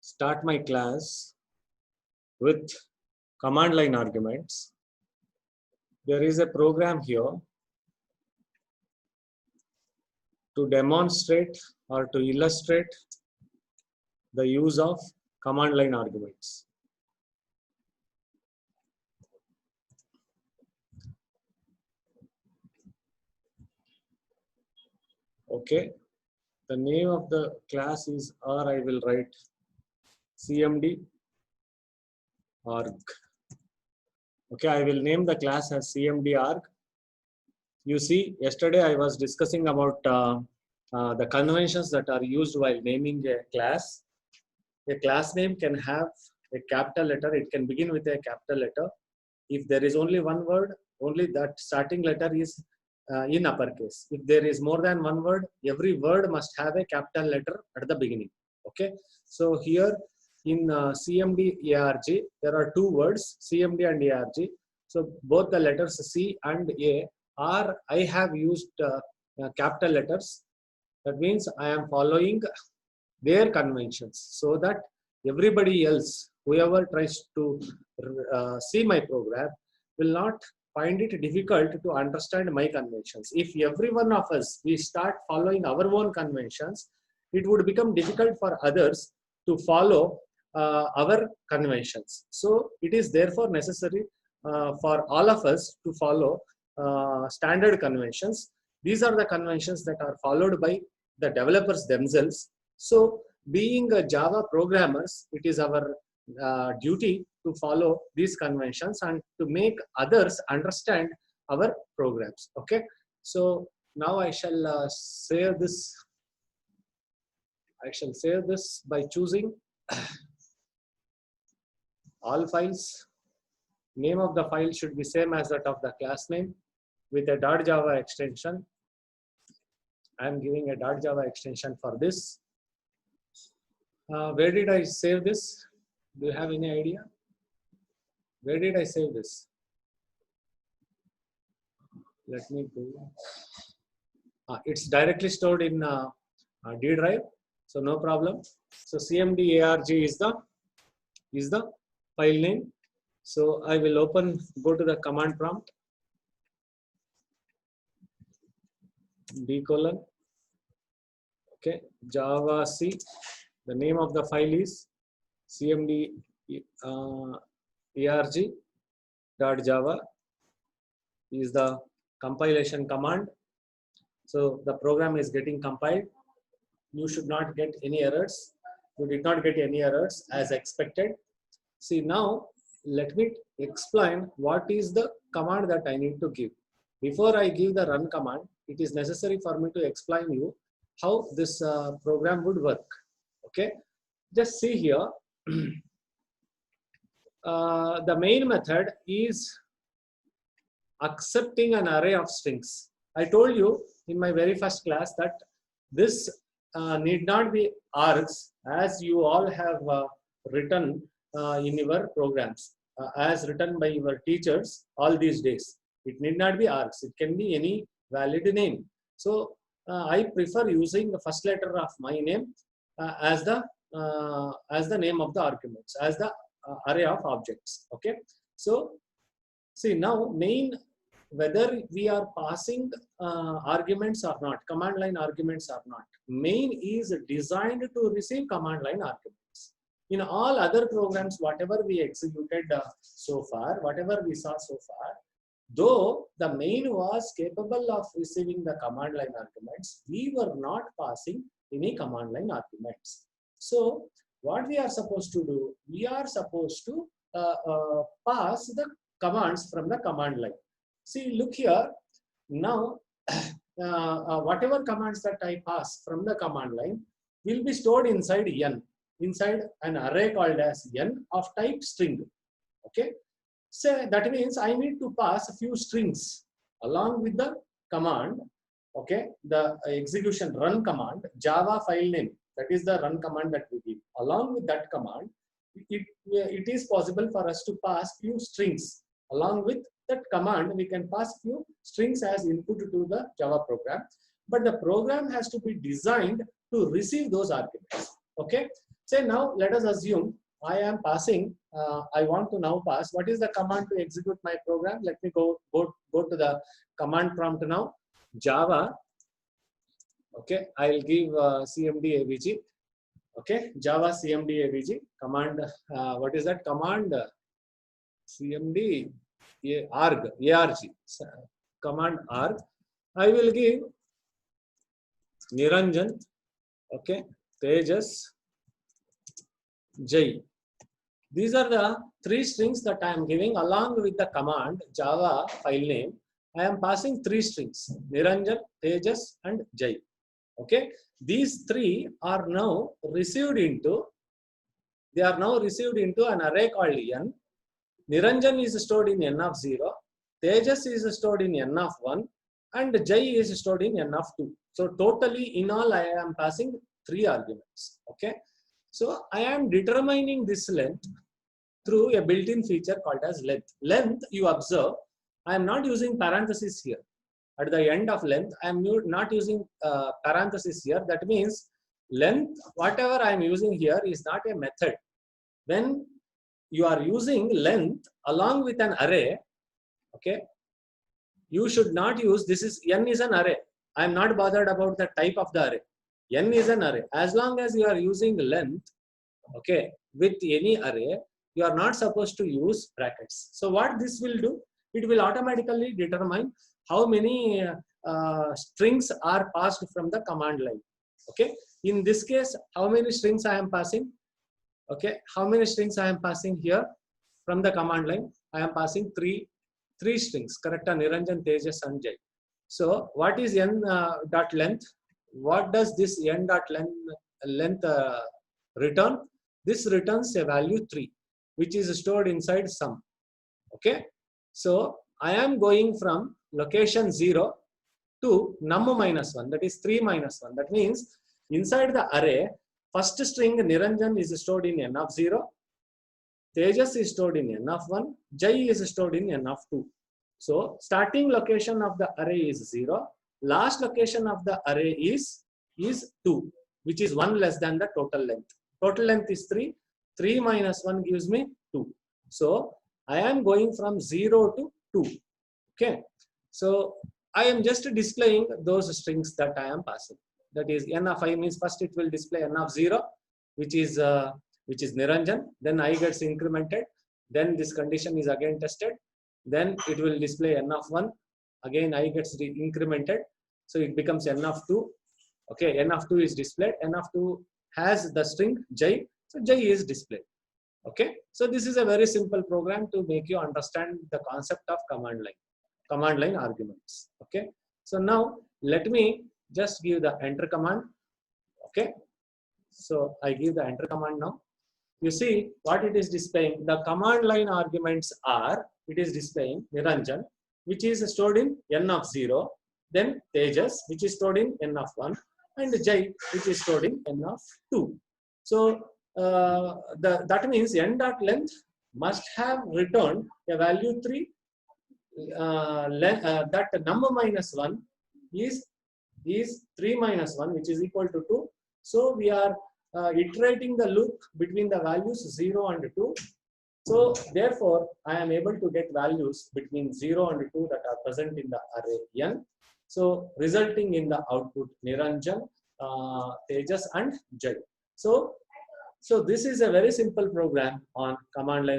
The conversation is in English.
start my class with command line arguments. There is a program here to demonstrate or to illustrate the use of command line arguments. Okay, the name of the class is, or I will write CMD arg. Okay, I will name the class as CMD arg. You see, yesterday I was discussing about the conventions that are used while naming a class. A class name can have a capital letter. It can begin with a capital letter. If there is only one word, only that starting letter is in uppercase. If there is more than one word, every word must have a capital letter at the beginning. Okay. So here in CMD ARG, there are two words, CMD and ARG. So both the letters C and A are, I have used capital letters. That means I am following their conventions so that everybody else, whoever tries to see my program, will not find it difficult to understand my conventions. If every one of us, we start following our own conventions, it would become difficult for others to follow our conventions. So it is therefore necessary for all of us to follow standard conventions. These are the conventions that are followed by the developers themselves. So being Java programmers, it is our duty to follow these conventions and to make others understand our programs. Okay, so now I shall save this. I shall save this by choosing all files. Name of the file should be same as that of the class name with a .java extension. I am giving a .java extension for this. Where did I save this? Do you have any idea? Where did I save this? Let me go. It's directly stored in D drive, so no problem. So CMD ARG is the file name. So I will go to the command prompt, :, okay, Java C. The name of the file is CMD arg.java is the compilation command. So the program is getting compiled. You should not get any errors. You did not get any errors as expected. See, now let me explain what is the command that I need to give. Before I give the run command, it is necessary for me to explain you how this program would work. Okay, just see here. The main method is accepting an array of strings. I told you in my very first class that this need not be args, as you all have written in your programs, as written by your teachers all these days. It need not be args. It can be any valid name. So I prefer using the first letter of my name as the name of the arguments, as the array of objects. Okay, so see now main, whether we are passing arguments or not, command line arguments or not, main is designed to receive command line arguments. In all other programs, whatever we executed so far, whatever we saw so far, though the main was capable of receiving the command line arguments, we were not passing any command line arguments. So what we are supposed to do, we are supposed to pass the commands from the command line. See, look here. Now, whatever commands that I pass from the command line will be stored inside n, inside an array called as n of type string. Okay. So that means I need to pass a few strings along with the command. Okay, the execution run command, Java file name, that is the run command that we give. Along with that command, it is possible for us to pass few strings. Along with that command, we can pass few strings as input to the Java program. But the program has to be designed to receive those arguments. Okay, Say now, let us assume I am passing, I want to now pass. What is the command to execute my program? Let me go to the command prompt now. Java, okay, I'll give cmd avg, okay, Java cmd avg, command, what is that command? Cmd arg, command arg. I will give Niranjan, okay, Tejas, Jai. These are the 3 strings that I am giving along with the command Java file name. I am passing 3 strings, Niranjan, Tejas and Jai. Okay, these 3 are now received into, an array called n. Niranjan is stored in n of 0, Tejas is stored in n of 1 and Jai is stored in n of 2. So totally in all I am passing 3 arguments. Okay, so I am determining this length through a built-in feature called as length. Length, you observe, I am not using parentheses here. At the end of length, I am not using parentheses here. That means length, whatever I am using here is not a method. When you are using length along with an array, okay, you should not use, this is, n is an array. I am not bothered about the type of the array. N is an array. As long as you are using length, okay, with any array, you are not supposed to use brackets. So what this will do, it will automatically determine how many strings are passed from the command line. Okay, in this case, how many strings I am passing? Okay, how many strings I am passing here from the command line? I am passing three strings, correct? Niranjan, Tejas and Jai. So what is n dot length? What does this n dot length return? This returns a value 3, which is stored inside sum. Okay, so I am going from location 0 to num minus 1, that is 3 minus 1. That means inside the array, first string Niranjan is stored in n of 0, Tejas is stored in n of 1, Jai is stored in n of 2. So starting location of the array is 0, last location of the array is 2, which is 1 less than the total length. Total length is 3, 3 minus 1 gives me 2. So I am going from 0 to 2. Okay, so I am just displaying those strings that I am passing. That is n of I means first it will display n of 0, which is Niranjan. Then I gets incremented. Then this condition is again tested. Then it will display n of 1. Again I gets incremented. So it becomes n of 2. Okay, n of 2 is displayed. N of 2 has the string Jai. So Jai is displayed. Okay, so this is a very simple program to make you understand the concept of command line arguments. Okay, so now let me just give the enter command. Okay, so I give the enter command now. You see what it is displaying. The command line arguments are, it is displaying Niranjan, which is stored in n of 0, then Tejas, which is stored in n of 1, and Jai, which is stored in n of 2. So that means n dot length must have returned a value 3. That number minus 1 is 3 minus 1, which is equal to 2. So we are iterating the loop between the values 0 and 2. So therefore, I am able to get values between 0 and 2 that are present in the array n. So resulting in the output Niranjan, Tejas and Jai. So this is a very simple program on command line